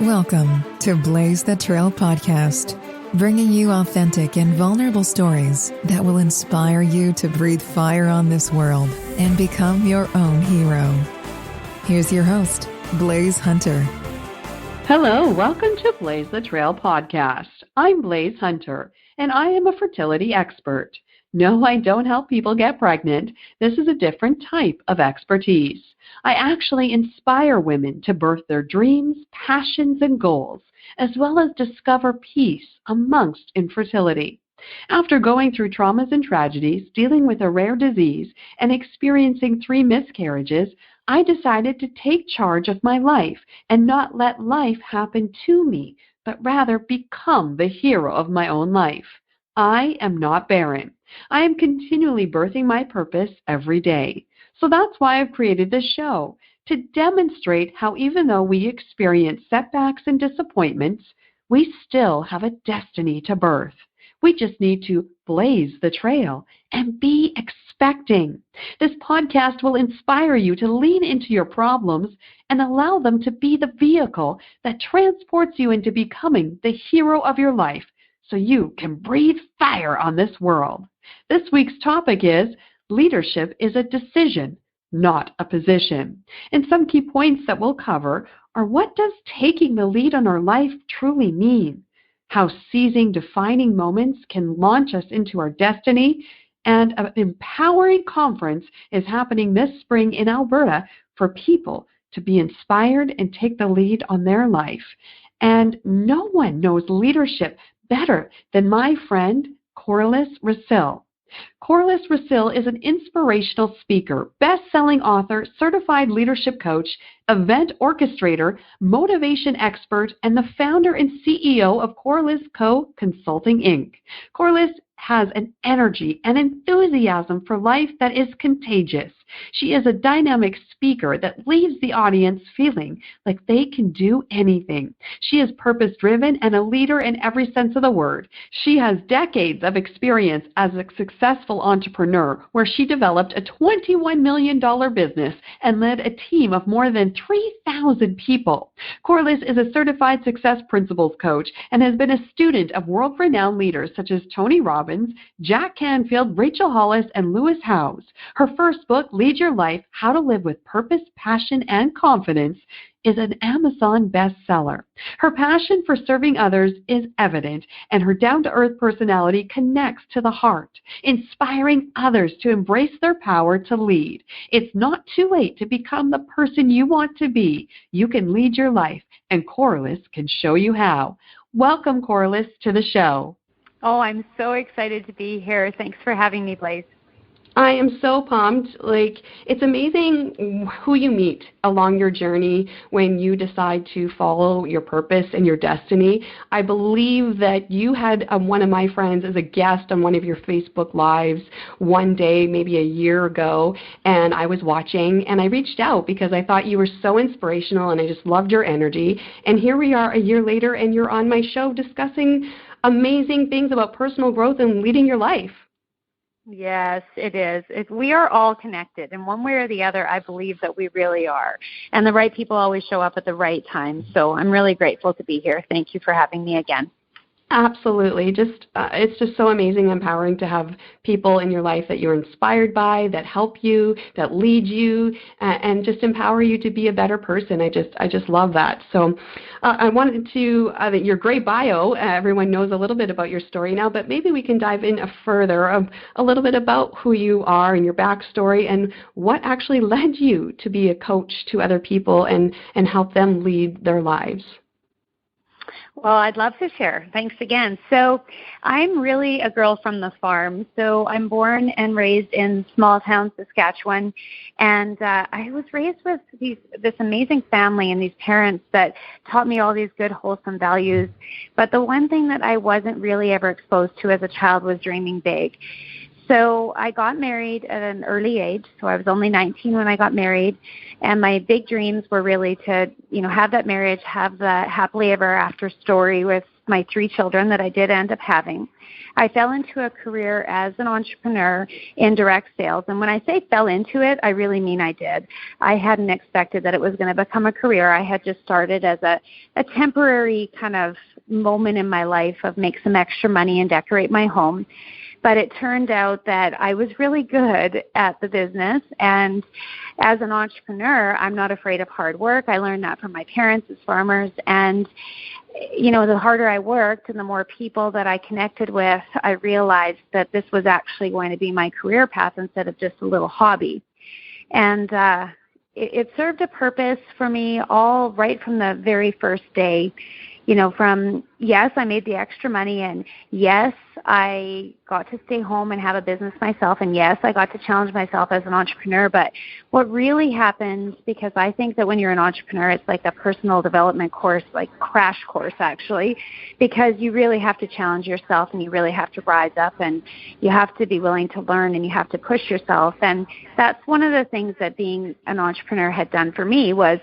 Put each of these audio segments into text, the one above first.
Welcome to Blaise the Trail podcast, bringing you authentic and vulnerable stories that will inspire you to breathe fire on this world and become your own hero. Here's your host, Blaise Hunter. Hello, welcome to Blaise the Trail podcast. I'm Blaise Hunter, and I am a fertility expert. No, I don't help people get pregnant. This is a different type of expertise. I actually inspire women to birth their dreams, passions, and goals, as well as discover peace amongst infertility. After going through traumas and tragedies, dealing with a rare disease, and experiencing 3 miscarriages, I decided to take charge of my life and not let life happen to me, but rather become the hero of my own life. I am not barren. I am continually birthing my purpose every day. So that's why I've created this show, to demonstrate how even though we experience setbacks and disappointments, we still have a destiny to birth. We just need to blaze the trail and be expecting. This podcast will inspire you to lean into your problems and allow them to be the vehicle that transports you into becoming the hero of your life so you can breathe fire on this world. This week's topic is leadership is a decision, not a position. And some key points that we'll cover are: what does taking the lead on our life truly mean? How seizing defining moments can launch us into our destiny, and an empowering conference is happening this spring in Alberta for people to be inspired and take the lead on their life. And no one knows leadership better than my friend Corliss Rassyle. Corliss Rassyle is an inspirational speaker, best-selling author, certified leadership coach, event orchestrator, motivation expert, and the founder and CEO of Corliss Co. Consulting, Inc. Corliss has an energy and enthusiasm for life that is contagious. She is a dynamic speaker that leaves the audience feeling like they can do anything. She is purpose-driven and a leader in every sense of the word. She has decades of experience as a successful entrepreneur, where she developed a $21 million business and led a team of more than 3,000 people. Corliss is a certified success principles coach and has been a student of world-renowned leaders such as Tony Robbins, Jack Canfield, Rachel Hollis, and Lewis Howes. Her first book, Lead Your Life: How to Live with Purpose, Passion, and Confidence, is an Amazon bestseller. Her passion for serving others is evident, and her down-to-earth personality connects to the heart, inspiring others to embrace their power to lead. It's not too late to become the person you want to be. You can lead your life, and Corliss can show you how. Welcome, Corliss, to the show. Oh, I'm so excited to be here. Thanks for having me, Blaise. I am so pumped. It's amazing who you meet along your journey when you decide to follow your purpose and your destiny. I believe that you had one of my friends as a guest on one of your Facebook Lives one day, maybe a year ago, and I was watching, and I reached out because I thought you were so inspirational, and I just loved your energy. And here we are a year later, and you're on my show discussing amazing things about personal growth and leading your life. Yes, it is. We are all connected. In one way or the other, I believe that we really are. And the right people always show up at the right time. So I'm really grateful to be here. Thank you for having me again. Absolutely. It's just so amazing and empowering to have people in your life that you're inspired by, that help you, that lead you, and just empower you to be a better person. I just love that. So I wanted to, your great bio, everyone knows a little bit about your story now, but maybe we can dive in further a little bit about who you are and your backstory and what actually led you to be a coach to other people and help them lead their lives. Well, I'd love to share. Thanks again. So I'm really a girl from the farm. So I'm born and raised in small town Saskatchewan, and I was raised with this amazing family and these parents that taught me all these good, wholesome values. But the one thing that I wasn't really ever exposed to as a child was dreaming big. So I got married at an early age. So I was only 19 when I got married. And my big dreams were really to, have that marriage, have the happily ever after story with my 3 children that I did end up having, I fell into a career as an entrepreneur in direct sales. And when I say fell into it, I really mean I did. I hadn't expected that it was going to become a career. I had just started as a temporary kind of moment in my life of make some extra money and decorate my home. But it turned out that I was really good at the business. And as an entrepreneur, I'm not afraid of hard work. I learned that from my parents as farmers. And, you know, the harder I worked and the more people that I connected with, I realized that this was actually going to be my career path instead of just a little hobby. And it served a purpose for me all right from the very first day. You know, from, yes, I made the extra money, and yes, I got to stay home and have a business myself, and yes, I got to challenge myself as an entrepreneur. But what really happened, because I think that when you're an entrepreneur, it's like a personal development course, like crash course actually, because you really have to challenge yourself and you really have to rise up and you have to be willing to learn and you have to push yourself. And that's one of the things that being an entrepreneur had done for me was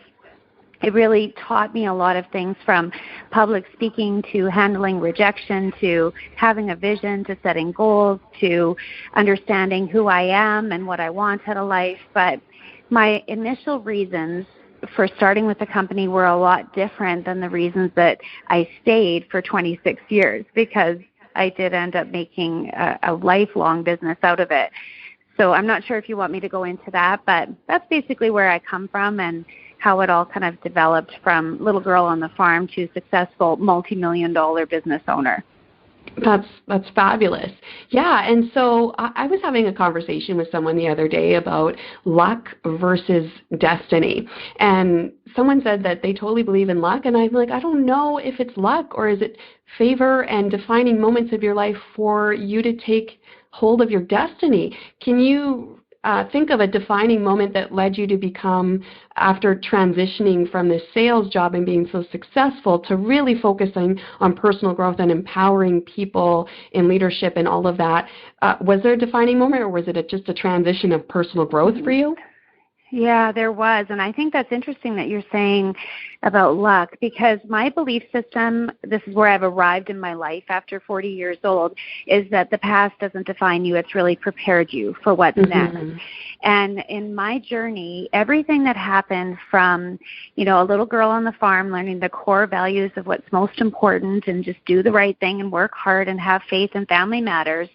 it really taught me a lot of things, from public speaking to handling rejection to having a vision to setting goals to understanding who I am and what I want out of life. But my initial reasons for starting with the company were a lot different than the reasons that I stayed for 26 years, because I did end up making a lifelong business out of it. So I'm not sure if you want me to go into that, but that's basically where I come from and how it all kind of developed from little girl on the farm to successful multi-million-dollar business owner. That's fabulous. Yeah, and so I was having a conversation with someone the other day about luck versus destiny. And someone said that they totally believe in luck, and I'm like, I don't know if it's luck or is it favor and defining moments of your life for you to take hold of your destiny. Can you think of a defining moment that led you to become, after transitioning from this sales job and being so successful, to really focusing on personal growth and empowering people in leadership and all of that? Was there a defining moment, or was it just a transition of personal growth for you? Yeah, there was. And I think that's interesting that you're saying about luck, because my belief system, this is where I've arrived in my life after 40 years old, is that the past doesn't define you. It's really prepared you for what's next. And in my journey, everything that happened from, you know, a little girl on the farm learning the core values of what's most important and just do the right thing and work hard and have faith and family matters,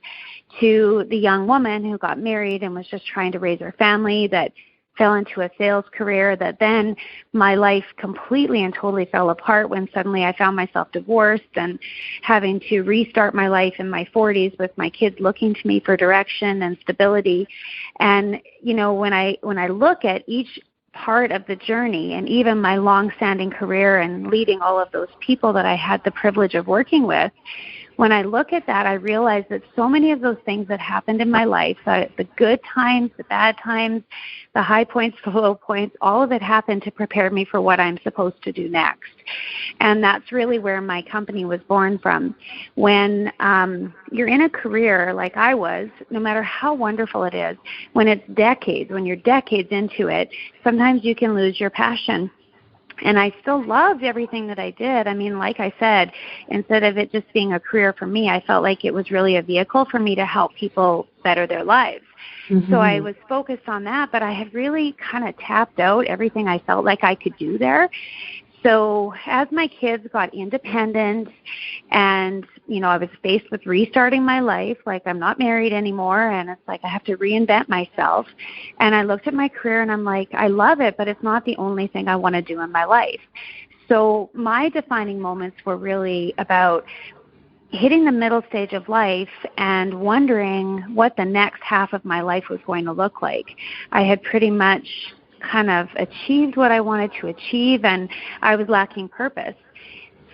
to the young woman who got married and was just trying to raise her family, that fell into a sales career, that then my life completely and totally fell apart when suddenly I found myself divorced and having to restart my life in my 40s with my kids looking to me for direction and stability. And, you know, when I look at each part of the journey, and even my long-standing career and leading all of those people that I had the privilege of working with, when I look at that, I realize that so many of those things that happened in my life, the good times, the bad times, the high points, the low points, all of it happened to prepare me for what I'm supposed to do next. And that's really where my company was born from. When you're in a career like I was, no matter how wonderful it is, when it's decades, when you're decades into it, sometimes you can lose your passion. And I still loved everything that I did. I mean, like I said, instead of it just being a career for me, I felt like it was really a vehicle for me to help people better their lives. So I was focused on that, but I had really kind of tapped out everything I felt like I could do there. So as my kids got independent and, you know, I was faced with restarting my life, like I'm not married anymore, and it's like I have to reinvent myself. And I looked at my career and I'm like, I love it, but it's not the only thing I want to do in my life. So my defining moments were really about hitting the middle stage of life and wondering what the next half of my life was going to look like. I had pretty much kind of achieved what I wanted to achieve, and I was lacking purpose.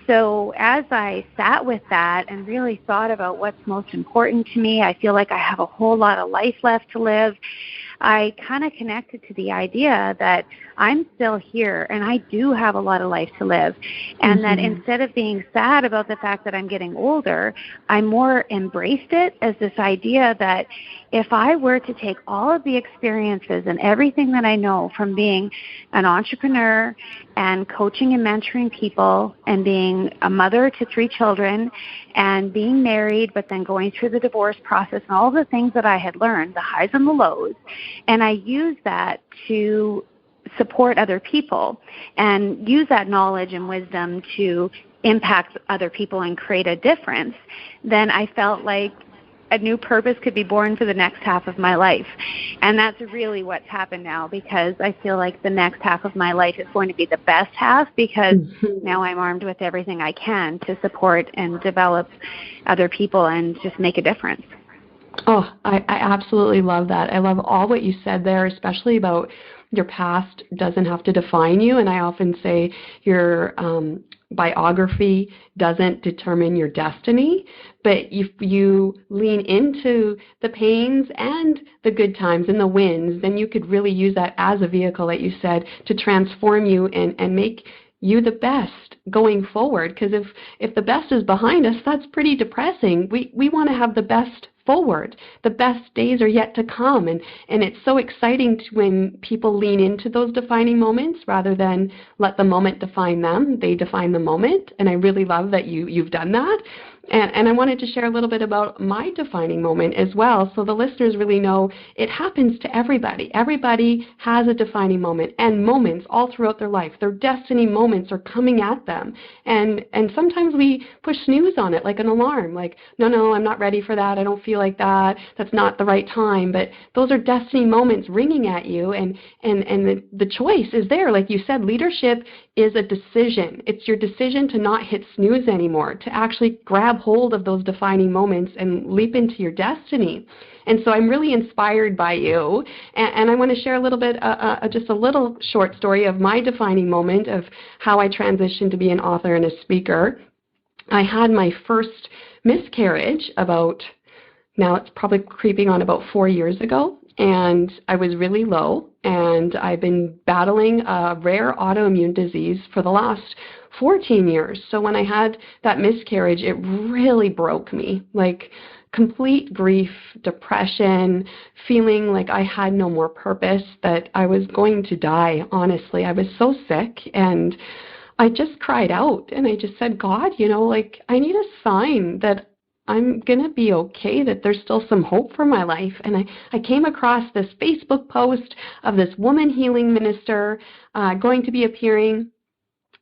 So as I sat with that and really thought about what's most important to me, I feel like I have a whole lot of life left to live. I kind of connected to the idea that I'm still here and I do have a lot of life to live. And that instead of being sad about the fact that I'm getting older, I more embraced it as this idea that, if I were to take all of the experiences and everything that I know from being an entrepreneur and coaching and mentoring people and being a mother to 3 children and being married, but then going through the divorce process and all the things that I had learned, the highs and the lows, and I use that to support other people and use that knowledge and wisdom to impact other people and create a difference, then I felt like a new purpose could be born for the next half of my life. And that's really what's happened now, because I feel like the next half of my life is going to be the best half, because now I'm armed with everything I can to support and develop other people and just make a difference. Oh, I absolutely love that. I love all what you said there, especially about your past doesn't have to define you. And I often say your biography doesn't determine your destiny, but if you lean into the pains and the good times and the wins, then you could really use that as a vehicle, like you said, to transform you and make you the best going forward. Because if the best is behind us, that's pretty depressing. We want to have the best forward. The best days are yet to come. And it's so exciting when people lean into those defining moments rather than let the moment define them. They define the moment. And I really love that you've done that. And I wanted to share a little bit about my defining moment as well, so the listeners really know it happens to everybody. Everybody has a defining moment, and moments all throughout their life. Their destiny moments are coming at them. And sometimes we push snooze on it like an alarm, like, no, I'm not ready for that. I don't feel like that. That's not the right time. But those are destiny moments ringing at you, and the choice is there. Like you said, leadership is a decision. It's your decision to not hit snooze anymore, to actually grab hold of those defining moments and leap into your destiny. And so I'm really inspired by you, and I want to share a little bit, just a little short story of my defining moment of how I transitioned to be an author and a speaker. I had my first miscarriage now it's probably creeping on about 4 years ago, and I was really low, and I've been battling a rare autoimmune disease for the last 14 years. So when I had that miscarriage, it really broke me, like complete grief, depression, feeling like I had no more purpose, that I was going to die, honestly. I was so sick, and I just cried out, and I just said, God, I need a sign that I'm going to be okay, that there's still some hope for my life. And I came across this Facebook post of this woman healing minister going to be appearing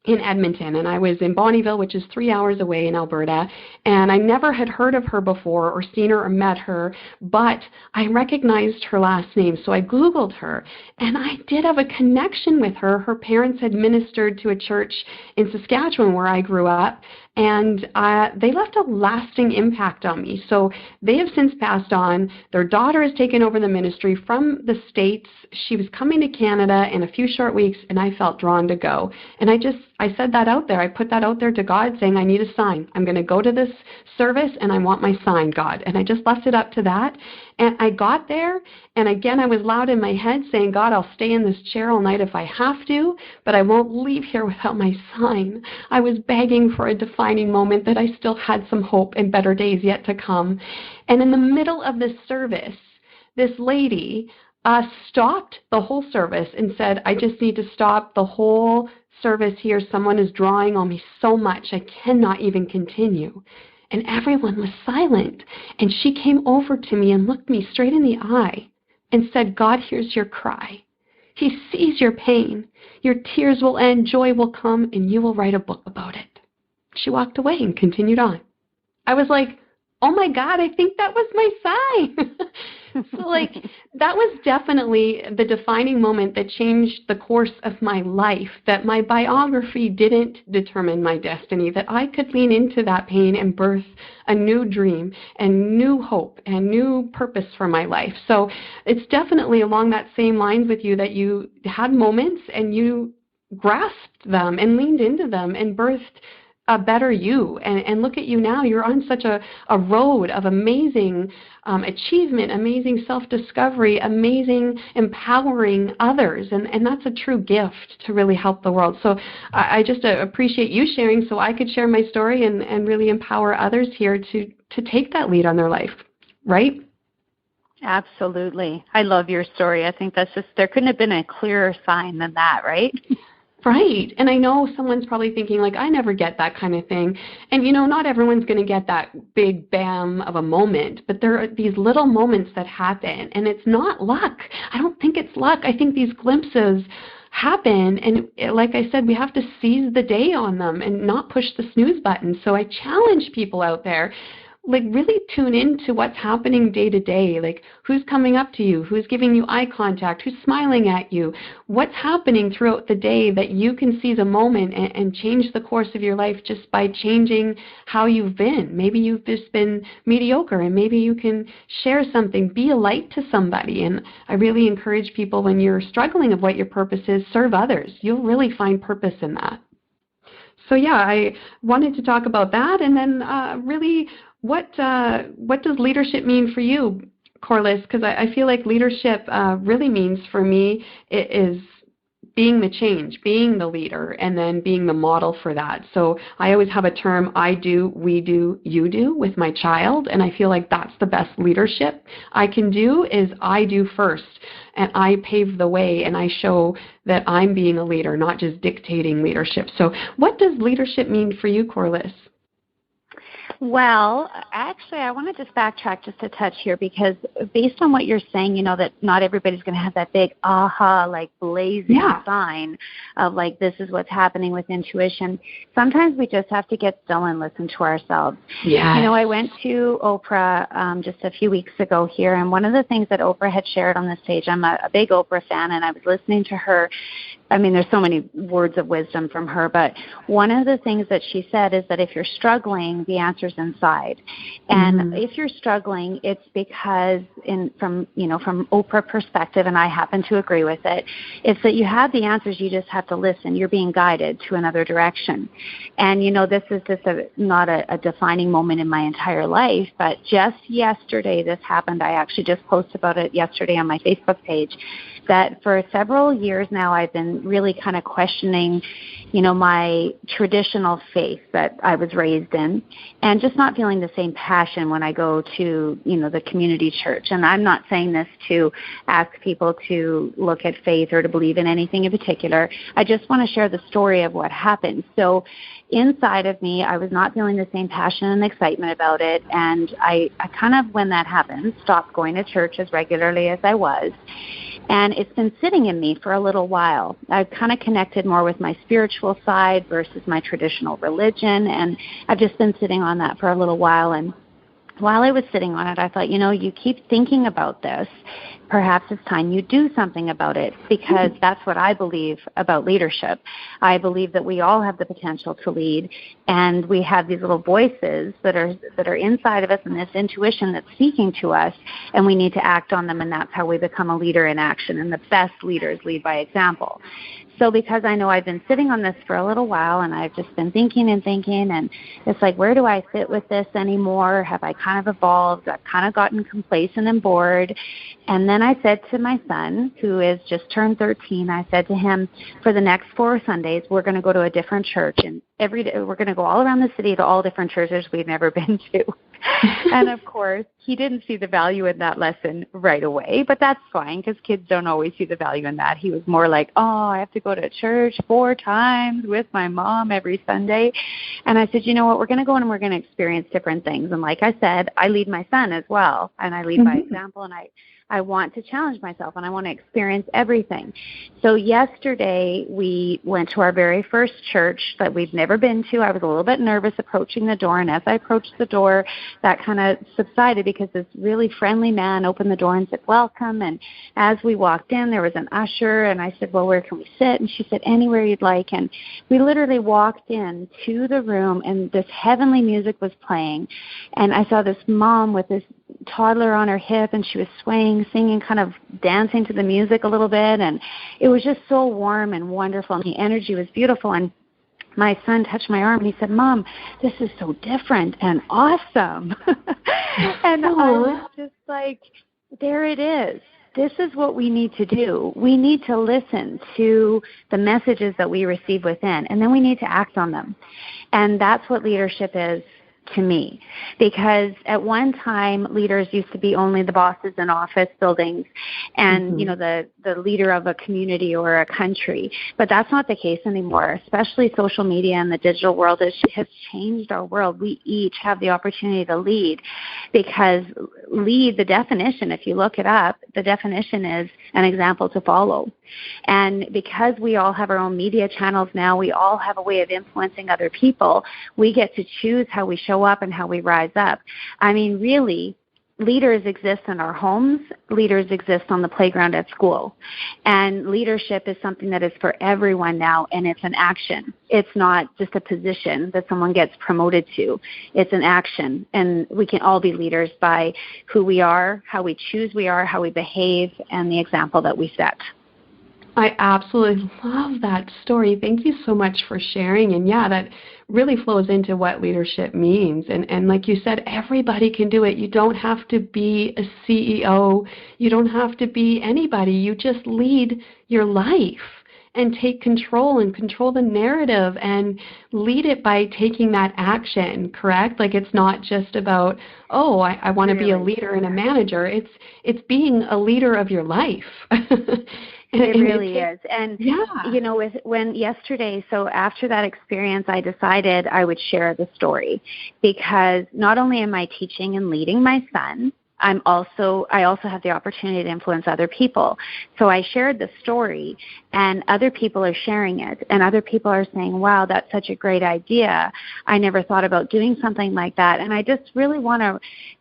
in Edmonton, and I was in Bonnyville, which is 3 hours away in Alberta, and I never had heard of her before or seen her or met her, but I recognized her last name, so I Googled her, and I did have a connection with her. Her parents had ministered to a church in Saskatchewan where I grew up, and they left a lasting impact on me. So they have since passed on. Their daughter has taken over the ministry from the States. She was coming to Canada in a few short weeks, and I felt drawn to go. And I said that out there. I put that out there to God, saying, I need a sign. I'm going to go to this service, and I want my sign, God. And I just left it up to that. And I got there, and again, I was loud in my head saying, God, I'll stay in this chair all night if I have to, but I won't leave here without my sign. I was begging for a defining moment that I still had some hope and better days yet to come. And in the middle of this service, this lady stopped the whole service and said, I just need to stop the whole service here. Someone is drawing on me so much, I cannot even continue. And everyone was silent. And she came over to me and looked me straight in the eye and said, God hears your cry. He sees your pain. Your tears will end, joy will come, and you will write a book about it. She walked away and continued on. I was like, oh my God, I think that was my sign. So that was definitely the defining moment that changed the course of my life, that my biography didn't determine my destiny, that I could lean into that pain and birth a new dream and new hope and new purpose for my life. So it's definitely along that same lines with you, that you had moments and you grasped them and leaned into them and birthed a better you. And look at you now. You're on such a road of amazing achievement, amazing self-discovery, amazing empowering others. And that's a true gift to really help the world. So I just appreciate you sharing so I could share my story and really empower others here to take that lead on their life, right? Absolutely. I love your story. I think that's just, there couldn't have been a clearer sign than that, right? Right. And I know someone's probably thinking, like, I never get that kind of thing. And, not everyone's going to get that big bam of a moment, but there are these little moments that happen. And it's not luck. I don't think it's luck. I think these glimpses happen. And like I said, we have to seize the day on them and not push the snooze button. So I challenge people out there, like, really tune into what's happening day to day, like who's coming up to you, who's giving you eye contact, who's smiling at you, what's happening throughout the day that you can seize a moment and change the course of your life just by changing how you've been. Maybe you've just been mediocre, and maybe you can share something, be a light to somebody. And I really encourage people, when you're struggling of what your purpose is, serve others. You'll really find purpose in that. So yeah, I wanted to talk about that, and then really, what does leadership mean for you, Corliss? Because I feel like leadership really means for me is being the change, being the leader, and then being the model for that. So I always have a term, I do, we do, you do, with my child, and I feel like that's the best leadership I can do, is I do first, and I pave the way, and I show that I'm being a leader, not just dictating leadership. So what does leadership mean for you, Corliss? Well, actually, I want to just backtrack just a touch here, because based on what you're saying, that not everybody's going to have that big aha, like blazing sign of like, this is what's happening with intuition. Sometimes we just have to get still and listen to ourselves. Yeah. I went to Oprah just a few weeks ago here, and one of the things that Oprah had shared on the stage, I'm a big Oprah fan, and I was listening to her. I mean, there's so many words of wisdom from her, but one of the things that she said is that if you're struggling, the answer's inside. And if you're struggling, it's because from Oprah perspective, and I happen to agree with it, it's that you have the answers, you just have to listen. You're being guided to another direction. And, this is just not a defining moment in my entire life, but just yesterday this happened. I actually just posted about it yesterday on my Facebook page, that for several years now I've been really kind of questioning, my traditional faith that I was raised in, and just not feeling the same passion when I go to, the community church. And I'm not saying this to ask people to look at faith or to believe in anything in particular. I just want to share the story of what happened. So inside of me, I was not feeling the same passion and excitement about it. And I kind of, when that happened, stopped going to church as regularly as I was. And it's been sitting in me for a little while. I've kind of connected more with my spiritual side versus my traditional religion, and I've just been sitting on that for a little while. And while I was sitting on it, I thought, you keep thinking about this. Perhaps it's time you do something about it, because that's what I believe about leadership. I believe that we all have the potential to lead, and we have these little voices that are inside of us, and this intuition that's speaking to us, and we need to act on them, and that's how we become a leader in action. And the best leaders lead by example. So because I know I've been sitting on this for a little while, and I've just been thinking, and it's like, where do I fit with this anymore? Have I kind of evolved? I've kind of gotten complacent and bored. And then I said to my son, who has just turned 13, I said to him, for the next 4 Sundays, we're going to go to a different church. And every day we're going to go all around the city to all different churches we've never been to. And of course, he didn't see the value in that lesson right away, but that's fine, because kids don't always see the value in that. He was more like, I have to go to church 4 times with my mom every Sunday. And I said, you know what, we're going to go and we're going to experience different things. And like I said, I lead my son as well, and I lead by example, and I want to challenge myself, and I want to experience everything. So yesterday we went to our very first church that we've never been to. I was a little bit nervous approaching the door, and as I approached the door, that kind of subsided, because this really friendly man opened the door and said, welcome. And as we walked in, there was an usher, and I said, well, where can we sit? And she said, anywhere you'd like. And we literally walked in to the room, and this heavenly music was playing. And I saw this mom with this toddler on her hip, and she was swaying, singing, kind of dancing to the music a little bit, and it was just so warm and wonderful, and the energy was beautiful. And my son touched my arm, and he said, Mom, this is so different and awesome. And I was just like, there it is. This is what we need to do. We need to listen to the messages that we receive within, and then we need to act on them. And that's what leadership is to me, because at one time leaders used to be only the bosses in office buildings and the leader of a community or a country, but that's not the case anymore. Especially social media and the digital world has changed our world. We each have the opportunity to lead, because lead, the definition, if you look it up, the definition is an example to follow. And because we all have our own media channels now, we all have a way of influencing other people. We get to choose how we show up and how we rise up. I mean, really, leaders exist in our homes. Leaders exist on the playground at school. And leadership is something that is for everyone now, and it's an action. It's not just a position that someone gets promoted to. It's an action. And we can all be leaders by who we are, how we choose we are, how we behave, and the example that we set. I absolutely love that story. Thank you so much for sharing. And yeah, that really flows into what leadership means. And like you said, everybody can do it. You don't have to be a CEO. You don't have to be anybody. You just lead your life and take control and control the narrative and lead it by taking that action, correct? Like, it's not just about, oh, I want to be a leader and a manager. It's being a leader of your life. It really is. And, when yesterday, so after that experience, I decided I would share the story, because not only am I teaching and leading my son, I also have the opportunity to influence other people. So I shared the story, and other people are sharing it, and other people are saying, wow, that's such a great idea. I never thought about doing something like that. And I just really want to,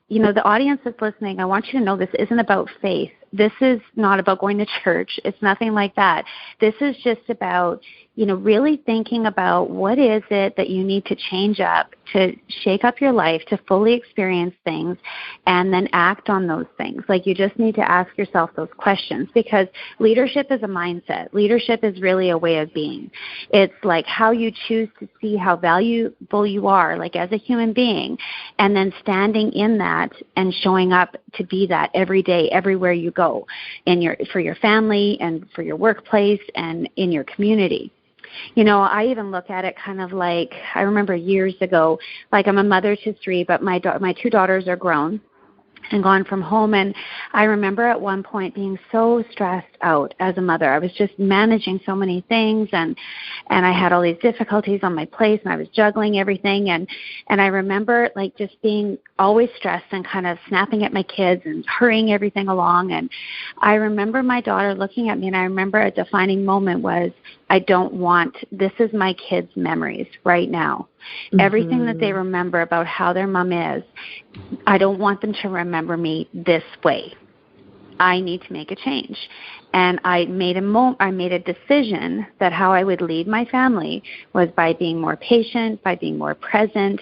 the audience that's listening, I want you to know this isn't about faith. This is not about going to church. It's nothing like that. This is just about, really thinking about what is it that you need to change up to shake up your life, to fully experience things, and then act on those things. Like, you just need to ask yourself those questions, because leadership is a mindset. Leadership is really a way of being. It's like how you choose to see how valuable you are, like as a human being, and then standing in that and showing up to be that every day, everywhere you go, for your family and for your workplace and in your community. I even look at it kind of like, I remember years ago, like, I'm a mother to 3, but my 2 daughters are grown and gone from home. And I remember at one point being so stressed out as a mother. I was just managing so many things, and I had all these difficulties on my plate, and I was juggling everything. And I remember, like, just being always stressed and kind of snapping at my kids and hurrying everything along. And I remember my daughter looking at me, and I remember a defining moment was, this is my kids' memories right now. Mm-hmm. Everything that they remember about how their mom is, I don't want them to remember me this way. I need to make a change. And I made a decision that how I would lead my family was by being more patient, by being more present,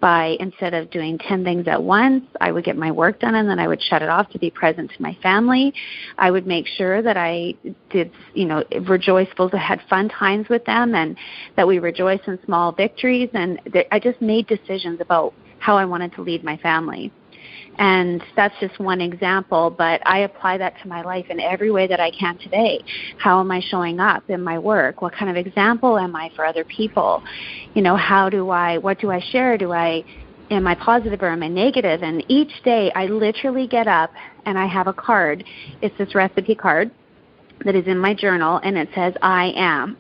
by, instead of doing 10 things at once, I would get my work done, and then I would shut it off to be present to my family. I would make sure that I did, rejoice, had fun times with them, and that we rejoice in small victories. And I just made decisions about how I wanted to lead my family. And that's just one example, but I apply that to my life in every way that I can today. How am I showing up in my work? What kind of example am I for other people? What do I share? Am I positive or am I negative? And each day I literally get up and I have a card. It's this recipe card that is in my journal, and it says, I am.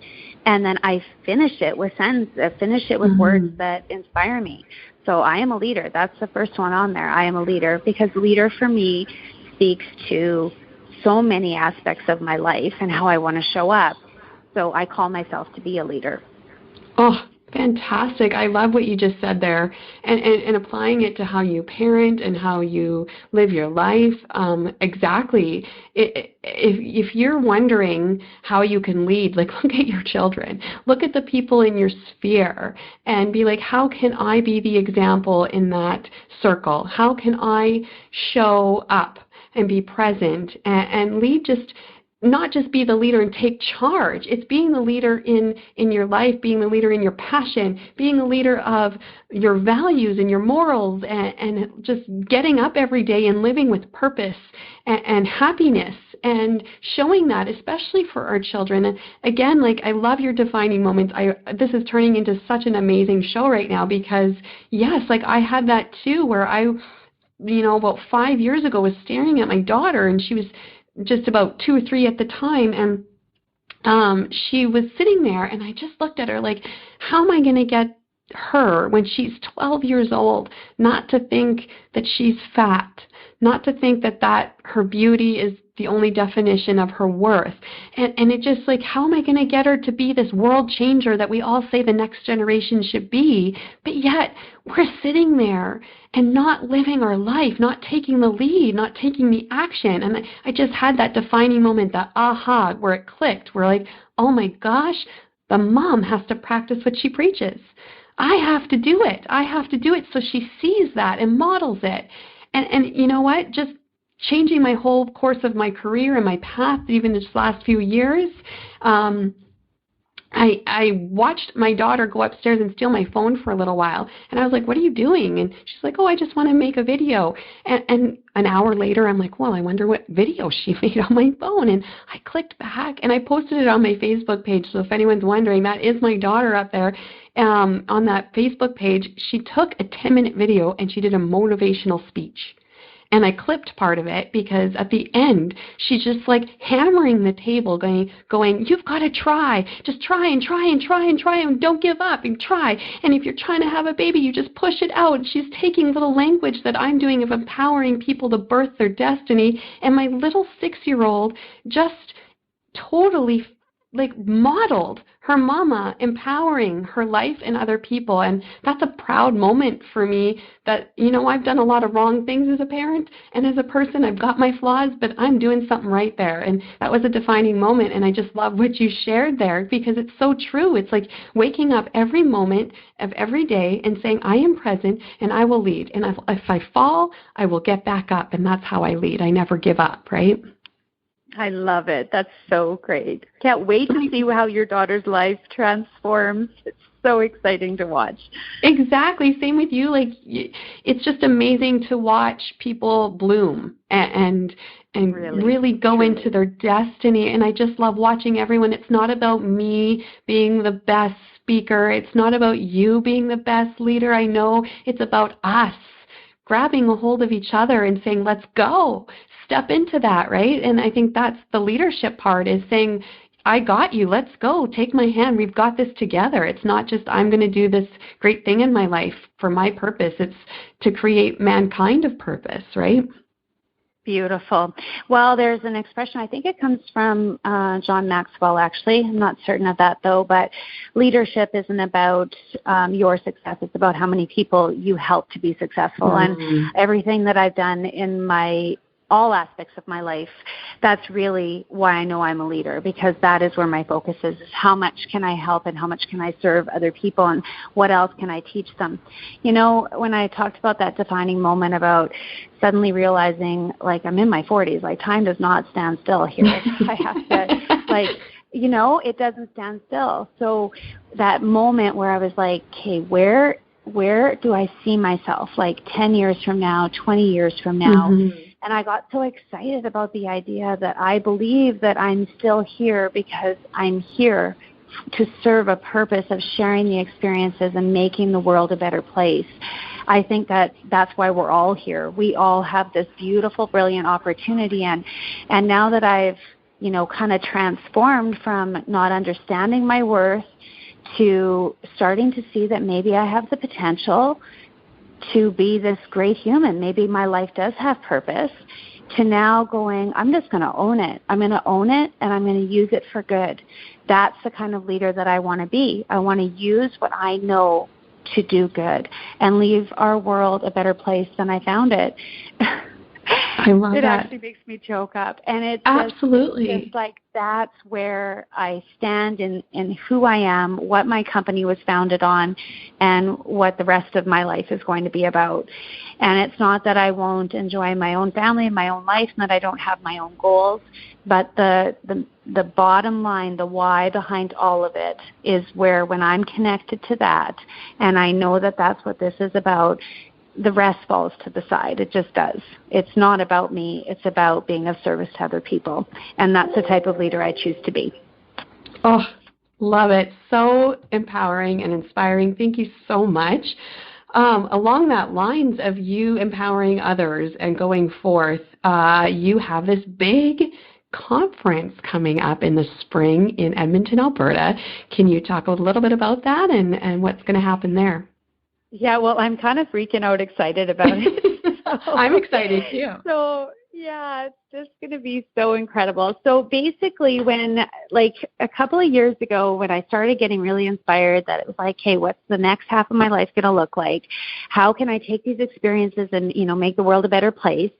And then I finish it with words that inspire me. So I am a leader. That's the first one on there. I am a leader, because leader for me speaks to so many aspects of my life and how I want to show up. So I call myself to be a leader. Oh, fantastic. I love what you just said there, and applying it to how you parent and how you live your life. Exactly. If you're wondering how you can lead, like, look at your children, look at the people in your sphere, and be like, how can I be the example in that circle? How can I show up and be present and lead? Just not just be the leader and take charge. It's being the leader in your life, being the leader in your passion, being the leader of your values and your morals, and just getting up every day and living with purpose and happiness and showing that, especially for our children. And again, like, I love your defining moments. This is turning into such an amazing show right now because, yes, like I had that too, where I, about 5 years ago was staring at my daughter, and she was just about 2 or 3 at the time, and she was sitting there, and I just looked at her like, how am I going to get her when she's 12 years old not to think that she's fat, not to think that her beauty is the only definition of her worth. And it just like, how am I going to get her to be this world changer that we all say the next generation should be? But yet we're sitting there and not living our life, not taking the lead, not taking the action. And I just had that defining moment, that aha, where it clicked. We're like, oh my gosh, the mom has to practice what she preaches. I have to do it. I have to do it so she sees that and models it. And you know what? Just changing my whole course of my career and my path, even this last few years, I watched my daughter go upstairs and steal my phone for a little while. And I was like, what are you doing? And she's like, oh, I just want to make a video. And an hour later, I'm like, well, I wonder what video she made on my phone. And I clicked back and I posted it on my Facebook page. So if anyone's wondering, that is my daughter up there. On that Facebook page, she took a 10-minute video and she did a motivational speech. And I clipped part of it because at the end, she's just like hammering the table, going, you've got to try. Just try and try and try and try and don't give up and try. And if you're trying to have a baby, you just push it out. And she's taking little language that I'm doing of empowering people to birth their destiny. And my little 6-year-old just totally like modeled her mama empowering her life and other people. And that's a proud moment for me that, I've done a lot of wrong things as a parent and as a person. I've got my flaws, but I'm doing something right there. And that was a defining moment. And I just love what you shared there because it's so true. It's like waking up every moment of every day and saying, I am present and I will lead. And if I fall, I will get back up. And that's how I lead. I never give up, right? I love it. That's so great. Can't wait to see how your daughter's life transforms. It's so exciting to watch. Exactly. Same with you. Like, it's just amazing to watch people bloom and really go truly into their destiny. And I just love watching everyone. It's not about me being the best speaker. It's not about you being the best leader. I know it's about us grabbing a hold of each other and saying, let's go. Step into that, right? And I think that's the leadership part, is saying, I got you. Let's go. Take my hand. We've got this together. It's not just I'm going to do this great thing in my life for my purpose. It's to create mankind of purpose, right? Beautiful. Well, there's an expression, I think it comes from John Maxwell, actually. I'm not certain of that, though, but leadership isn't about your success. It's about how many people you help to be successful. And everything that I've done in all aspects of my life, that's really why I know I'm a leader, because that is where my focus is how much can I help and how much can I serve other people and what else can I teach them. When I talked about that defining moment about suddenly realizing, like, I'm in my 40s, like, time does not stand still here. I have to, it doesn't stand still. So that moment where I was like, okay, where do I see myself, like 10 years from now, 20 years from now? And I got so excited about the idea that I believe that I'm still here because I'm here to serve a purpose of sharing the experiences and making the world a better place. I think that that's why we're all here. We all have this beautiful, brilliant opportunity. And now that I've, kind of transformed from not understanding my worth to starting to see that maybe I have the potential to be this great human. Maybe my life does have purpose, to now going, I'm just going to own it. I'm going to own it and I'm going to use it for good. That's the kind of leader that I want to be. I want to use what I know to do good and leave our world a better place than I found it. I love it that. It actually makes me choke up. And it's absolutely just like, that's where I stand in who I am, what my company was founded on, and what the rest of my life is going to be about. And it's not that I won't enjoy my own family and my own life and that I don't have my own goals, but the bottom line, the why behind all of it is where, when I'm connected to that, and I know that that's what this is about, the rest falls to the side. It just does. It's not about me. It's about being of service to other people. And that's the type of leader I choose to be. Oh, love it. So empowering and inspiring. Thank you so much. Along that lines of you empowering others and going forth, you have this big conference coming up in the spring in Edmonton, Alberta. Can you talk a little bit about that and what's going to happen there? Yeah, well, I'm kind of freaking out excited about it. I'm excited too. So, yeah, it's just going to be so incredible. So basically when, like a couple of years ago, when I started getting really inspired that it was like, hey, what's the next half of my life going to look like? How can I take these experiences and, make the world a better place?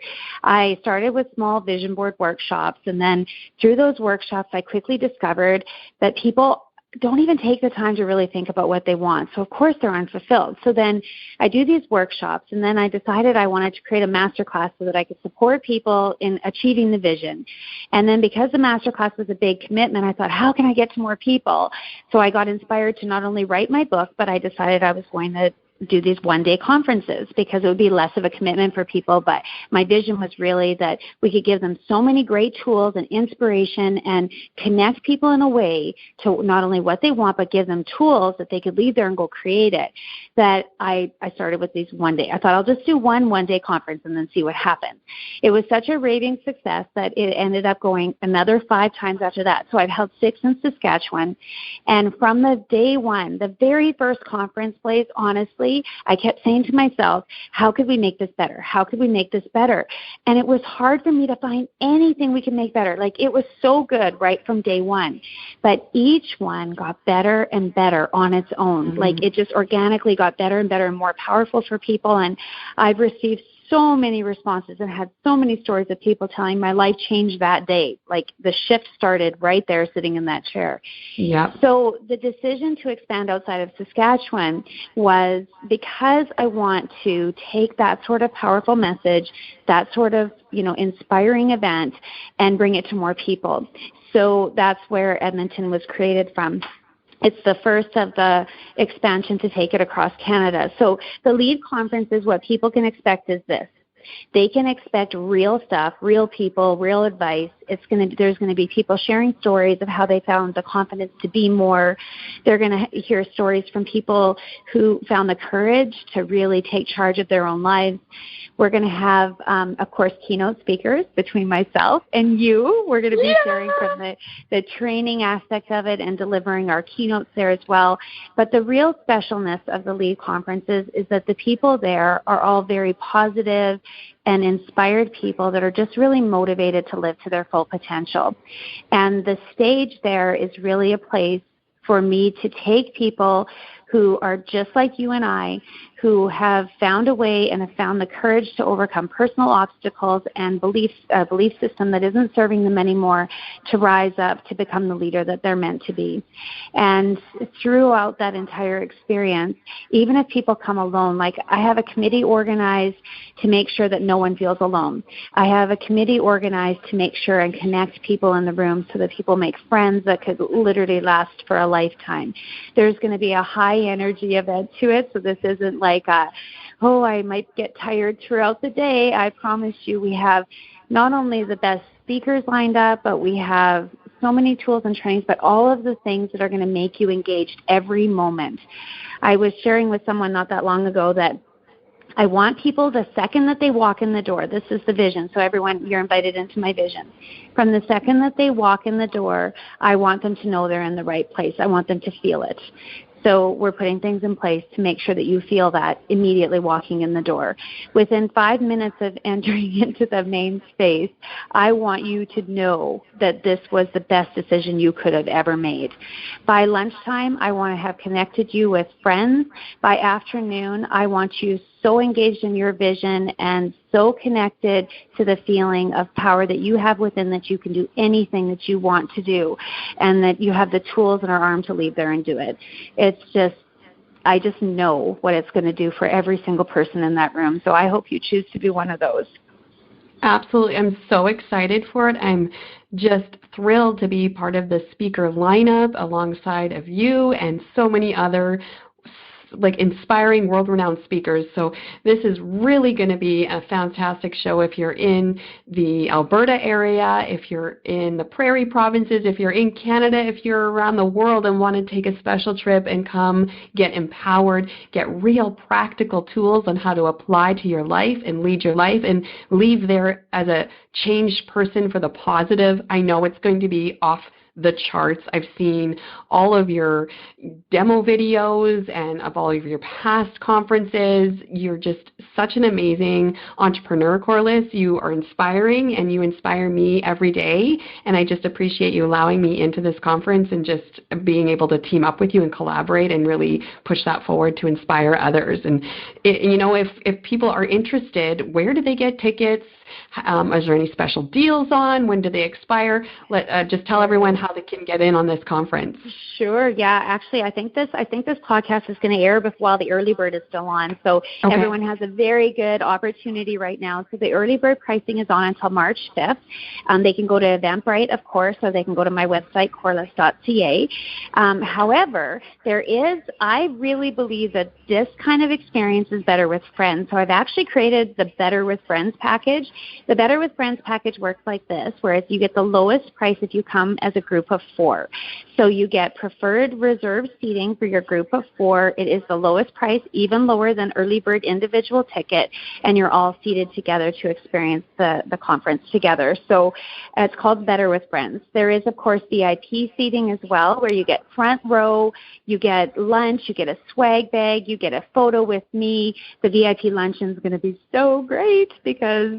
I started with small vision board workshops. And then through those workshops, I quickly discovered that people don't even take the time to really think about what they want. So, of course, they're unfulfilled. So then I do these workshops, and then I decided I wanted to create a masterclass so that I could support people in achieving the vision. And then because the masterclass was a big commitment, I thought, how can I get to more people? So I got inspired to not only write my book, but I decided I was going to do these one-day conferences because it would be less of a commitment for people. But my vision was really that we could give them so many great tools and inspiration and connect people in a way to not only what they want, but give them tools that they could leave there and go create it, that I started with these one day. I thought I'll just do one-day conference and then see what happens. It was such a raving success that it ended up going another 5 times after that. So I've held 6 in Saskatchewan. And from the day one, the very first conference, Blaise, honestly, I kept saying to myself, how could we make this better? How could we make this better? And it was hard for me to find anything we could make better. Like, it was so good right from day one. But each one got better and better on its own. Mm-hmm. Like, it just organically got better and better and more powerful for people. And I've received so many responses and had so many stories of people telling my life changed that day. Like, the shift started right there sitting in that chair. Yeah. So the decision to expand outside of Saskatchewan was because I want to take that sort of powerful message, that sort of, inspiring event, and bring it to more people. So that's where Edmonton was created from. It's the first of the expansion to take it across Canada. So the LEAD conference is what people can expect is this. They can expect real stuff, real people, real advice. There's going to be people sharing stories of how they found the confidence to be more. They're going to hear stories from people who found the courage to really take charge of their own lives. We're going to have, of course, keynote speakers between myself and you. We're going to be sharing from the training aspect of it and delivering our keynotes there as well. But the real specialness of the LEAD conferences is that the people there are all very positive and inspired people that are just really motivated to live to their full potential. And the stage there is really a place for me to take people who are just like you and I, who have found a way and have found the courage to overcome personal obstacles and belief system that isn't serving them anymore, to rise up to become the leader that they're meant to be. And throughout that entire experience, even if people come alone, like I have a committee organized to make sure that no one feels alone. I have a committee organized to make sure and connect people in the room so that people make friends that could literally last for a lifetime. There's going to be a high energy event to it, so this isn't like I might get tired throughout the day. I promise you we have not only the best speakers lined up, but we have so many tools and trainings, but all of the things that are going to make you engaged every moment. I was sharing with someone not that long ago that I want people, the second that they walk in the door, this is the vision, so everyone, you're invited into my vision. From the second that they walk in the door, I want them to know they're in the right place. I want them to feel it. So we're putting things in place to make sure that you feel that immediately walking in the door. Within 5 minutes of entering into the main space, I want you to know that this was the best decision you could have ever made. By lunchtime, I want to have connected you with friends. By afternoon, I want you so engaged in your vision and so connected to the feeling of power that you have within that you can do anything that you want to do and that you have the tools in our arm to leave there and do it. I just know what it's going to do for every single person in that room. So I hope you choose to be one of those. Absolutely. I'm so excited for it. I'm just thrilled to be part of the speaker lineup alongside of you and so many other like inspiring world-renowned speakers. So this is really going to be a fantastic show if you're in the Alberta area, if you're in the Prairie provinces, if you're in Canada, if you're around the world and want to take a special trip and come get empowered, get real practical tools on how to apply to your life and lead your life and leave there as a changed person for the positive. I know it's going to be off the charts. I've seen all of your demo videos and of all of your past conferences. You're just such an amazing entrepreneur, Corliss. You are inspiring and you inspire me every day. And I just appreciate you allowing me into this conference and just being able to team up with you and collaborate and really push that forward to inspire others. And if people are interested, where do they get tickets? Is there any special deals on? When do they expire? Just tell everyone how they can get in on this conference. Sure. Yeah. Actually, I think this podcast is going to air while the early bird is still on. So Everyone has a very good opportunity right now. So the early bird pricing is on until March 5th. They can go to Eventbrite, of course, or they can go to my website, corliss.ca. However, I really believe that this kind of experience is better with friends. So I've actually created the Better with Friends package. The Better with Friends package works like this, whereas you get the lowest price if you come as a group of 4. So you get preferred reserved seating for your group of 4. It is the lowest price, even lower than early bird individual ticket, and you're all seated together to experience the conference together. So it's called Better with Friends. There is, of course, VIP seating as well, where you get front row, you get lunch, you get a swag bag, you get a photo with me. The VIP luncheon is going to be so great because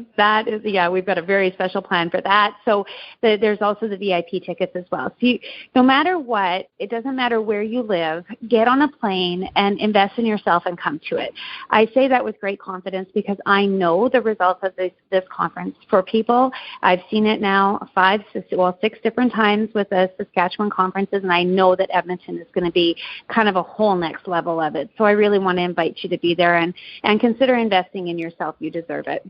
we've got a very special plan for that. So there's also the VIP tickets as well. So no matter what, it doesn't matter where you live, get on a plane and invest in yourself and come to it. I say that with great confidence because I know the results of this conference for people. I've seen it now 6 different times with the Saskatchewan conferences, and I know that Edmonton is going to be kind of a whole next level of it. So I really want to invite you to be there and consider investing in yourself. You deserve it.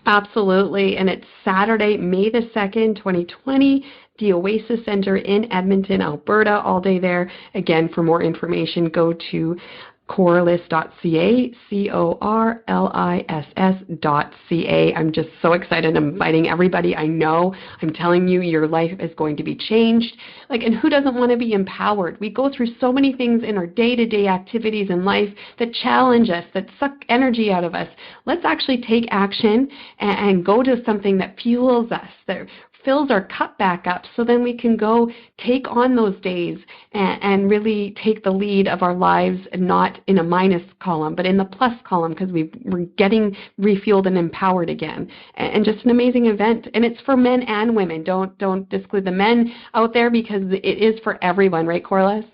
Absolutely. And it's Saturday, May the 2nd, 2020, the Oasis Center in Edmonton, Alberta, all day there. Again, for more information, go to corliss.ca, corliss.ca. I'm just so excited. I'm inviting everybody I know. I'm telling you, your life is going to be changed. And who doesn't want to be empowered? We go through so many things in our day-to-day activities in life that challenge us, that suck energy out of us. Let's actually take action and go to something that fuels us, that fills our cup back up, so then we can go take on those days and really take the lead of our lives, and not in a minus column, but in the plus column, because we're getting refueled and empowered again. And just an amazing event. And it's for men and women. Don't exclude the men out there, because it is for everyone, right, Corliss?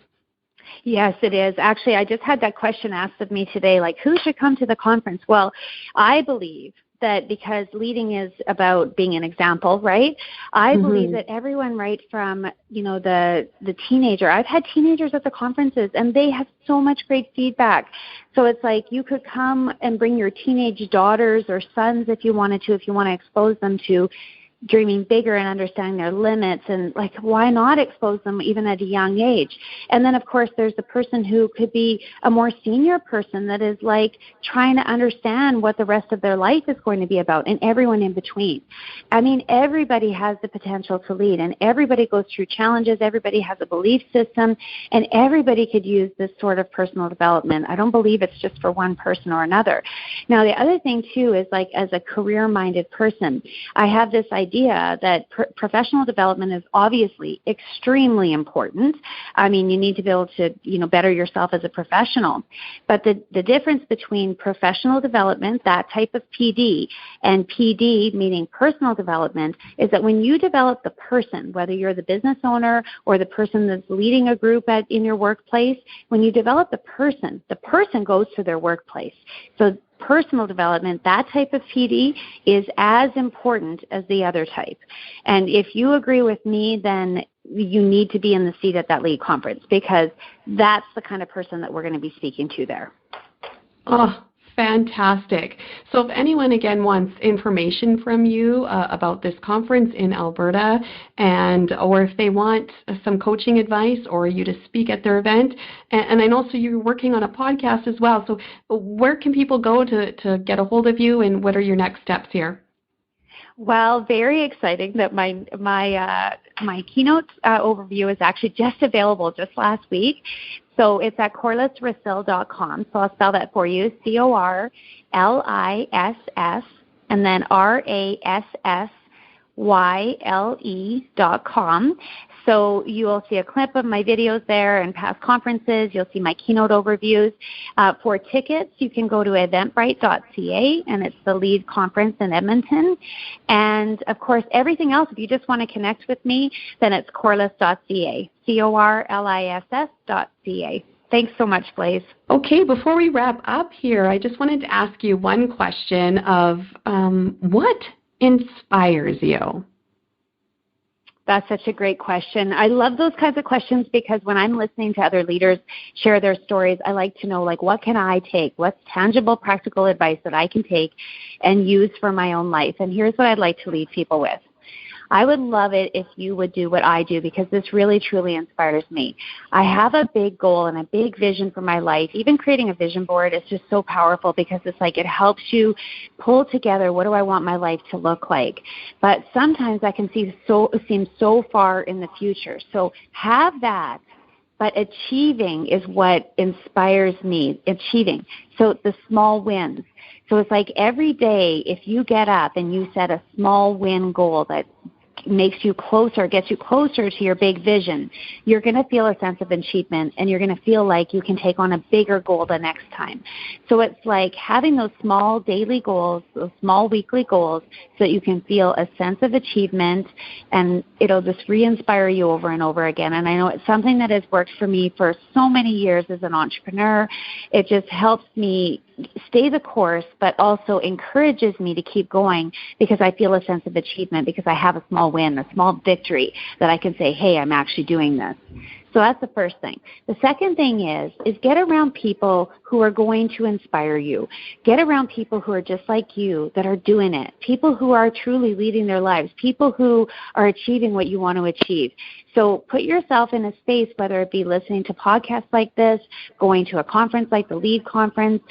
Yes, it is. Actually, I just had that question asked of me today, who should come to the conference? Well, I believe that because leading is about being an example, right? I believe that everyone, right from, the teenager, I've had teenagers at the conferences and they have so much great feedback. So it's you could come and bring your teenage daughters or sons if you wanted to, if you want to expose them to dreaming bigger and understanding their limits, and why not expose them even at a young age? And then of course there's the person who could be a more senior person that is trying to understand what the rest of their life is going to be about, and everyone in between. I mean, everybody has the potential to lead, and everybody goes through challenges, everybody has a belief system, and everybody could use this sort of personal development. I don't believe it's just for one person or another. Now the other thing too is as a career-minded person, I have this idea that professional development is obviously extremely important. I mean, you need to be able to, better yourself as a professional. But the difference between professional development, that type of PD, and PD, meaning personal development, is that when you develop the person, whether you're the business owner or the person that's leading a group in your workplace, when you develop the person goes to their workplace. So personal development, that type of PD, is as important as the other type. And if you agree with me, then you need to be in the seat at that lead conference, because that's the kind of person that we're going to be speaking to there. Oh, Fantastic. So if anyone, again, wants information from you about this conference in Alberta, or if they want some coaching advice or you to speak at their event, and I know so you're working on a podcast as well, so where can people go to get a hold of you, and what are your next steps here? Well, very exciting that my keynote overview is actually just available just last week. So it's at corlissrassyle.com. So I'll spell that for you, CORLISS, and then RASSYLE.com. So you will see a clip of my videos there and past conferences. You'll see my keynote overviews. For tickets, you can go to eventbrite.ca, and it's the lead conference in Edmonton. And, of course, everything else, if you just want to connect with me, then it's corliss.ca, CORLISS.ca. Thanks so much, Blaise. Okay, before we wrap up here, I just wanted to ask you one question of what inspires you? That's such a great question. I love those kinds of questions because when I'm listening to other leaders share their stories, I like to know, what can I take? What's tangible, practical advice that I can take and use for my own life? And here's what I'd like to leave people with. I would love it if you would do what I do because this really, truly inspires me. I have a big goal and a big vision for my life. Even creating a vision board is just so powerful because it's it helps you pull together what do I want my life to look like. But sometimes that can seem so far in the future. So have that. But achieving is what inspires me, achieving. So the small wins. So it's every day if you get up and you set a small win goal that makes you closer, gets you closer to your big vision, you're going to feel a sense of achievement and you're going to feel like you can take on a bigger goal the next time. So it's having those small daily goals, those small weekly goals so that you can feel a sense of achievement and it'll just re-inspire you over and over again. And I know it's something that has worked for me for so many years as an entrepreneur. It just helps me stay the course, but also encourages me to keep going because I feel a sense of achievement because I have a small win, a small victory that I can say, hey, I'm actually doing this. So that's the first thing. The second thing is get around people who are going to inspire you. Get around people who are just like you that are doing it, people who are truly leading their lives, people who are achieving what you want to achieve. So put yourself in a space, whether it be listening to podcasts like this, going to a conference like the LEAD conference,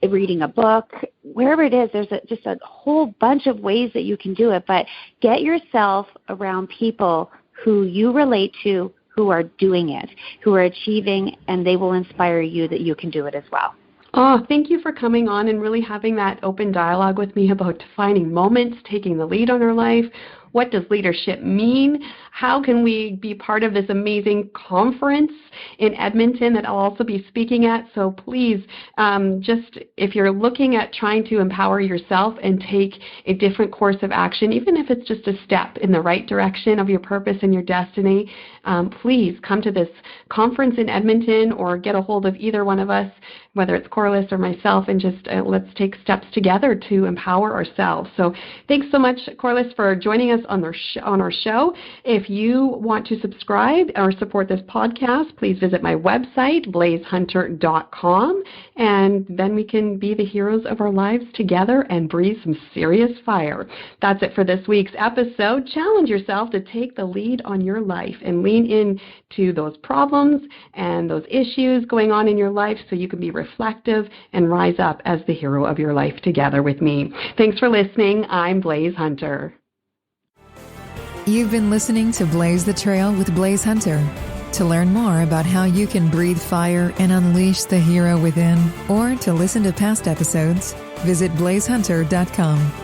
reading a book, wherever it is, there's just a whole bunch of ways that you can do it. But get yourself around people who you relate to, who are doing it, who are achieving, and they will inspire you that you can do it as well. Oh, thank you for coming on and really having that open dialogue with me about defining moments, taking the lead on our life. What does leadership mean? How can we be part of this amazing conference in Edmonton that I'll also be speaking at? So please, just if you're looking at trying to empower yourself and take a different course of action, even if it's just a step in the right direction of your purpose and your destiny, please come to this conference in Edmonton or get a hold of either one of us, whether it's Corliss or myself, and just let's take steps together to empower ourselves. So thanks so much, Corliss, for joining us on our show. If you want to subscribe or support this podcast, please visit my website, blaisehunter.com, and then we can be the heroes of our lives together and breathe some serious fire. That's it for this week's episode. Challenge yourself to take the lead on your life and lean into those problems and those issues going on in your life so you can be reflective and rise up as the hero of your life together with me. Thanks for listening. I'm Blaise Hunter. You've been listening to Blaze the Trail with Blaise Hunter. To learn more about how you can breathe fire and unleash the hero within, or to listen to past episodes, visit blaisehunter.com.